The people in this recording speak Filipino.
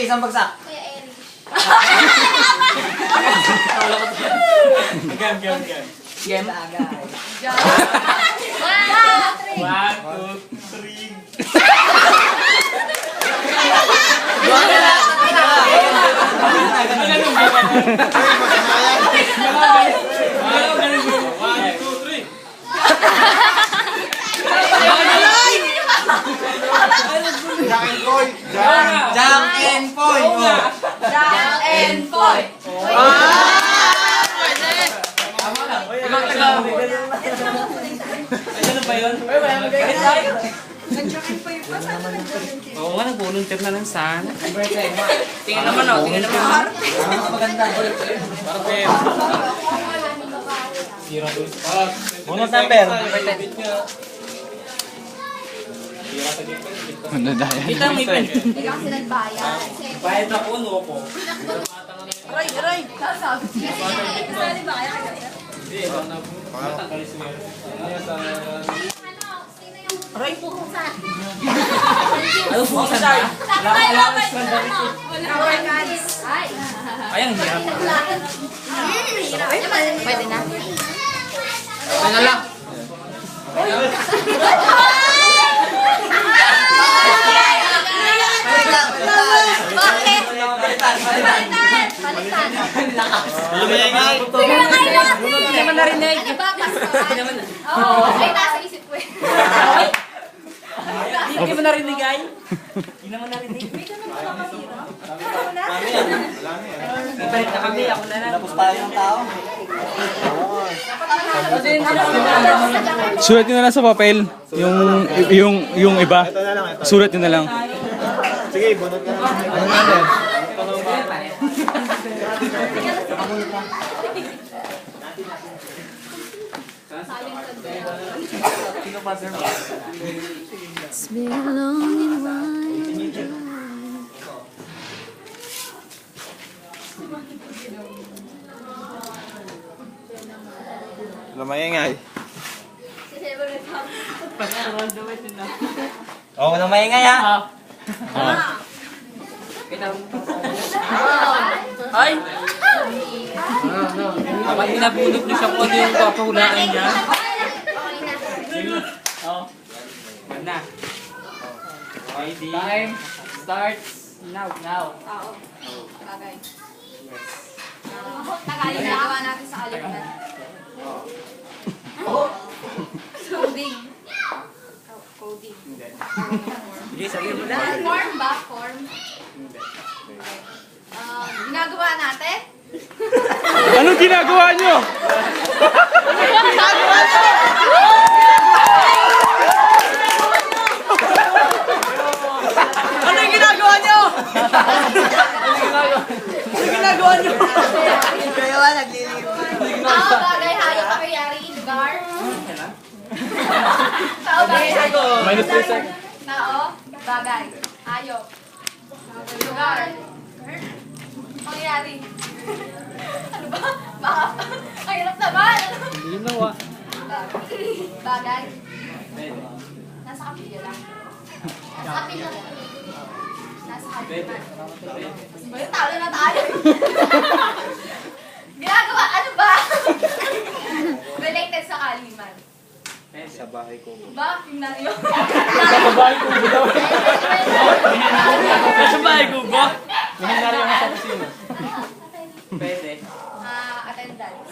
Okay, isang bagsak. Kuya Eric. Game. Game. One, two, three. Jump and point. Jump and point. Ano ba yun? Oo nga, nag-volunteer na lang sana. Tingnan naman o, tingnan naman. Maganda. Bonus number. Kita mo ipin. Hindi kasi nagbayad. Bayad ako, no po. Aray! Sasabi. Kasali ba kaya kaya? Hindi, matanggalis mo yun. Aray po kung saan. Ano po saan ba? Ay! Ay, ang hirap. Pwede na. Ano lang? Bakit? Balitan! Hindi naman narinig. Oo. Ay, nasa isip ko eh. Hindi mo narinig ay? Hindi naman narinig. May ganun ba makakira? Ipalit na kami, ako na lang. Tapos tayo ng tao. Sulat nyo na lang sa papel. Yung iba. Sulat nyo na lang. Sige, bunot na lang. It's been a long and winding road. Lumayangay. Oo, nang maingay ha. Ay! Kapag pinabunot niyo siya kung ano yung papahulaan niya. Oo. Ganda. Okay, time starts now. Oo. Bagay. Tagalog na gawa natin sa alipan. Coding. Coding. Sige, sabihin mo na. Form ba? Form? Ginagawa natin? Anong ginagawa nyo? Ano yung ginagawa niyo? Ginagawa niyo? Kayo ba nagliliw? Tao, bagay, hayop, pangyayari, lugar. Tao, bagay, hayop. Minus 3 seconds. Tao, bagay, hayop. Lugar. Pangyayari. Ano ba? Baka, ang hirap naman. Yun na wa. Bagay. Nasa kapilya lang. Nasa kapilya lang. Nasa kapilya lang. May talo na tayo. Ginagawa, ano ba? Related sa kaliman. Sa bahay ko. Ba? Yung nariyo. Sa bahay ko ba? May nangyari ako sa kusina. Pwede. Attendance.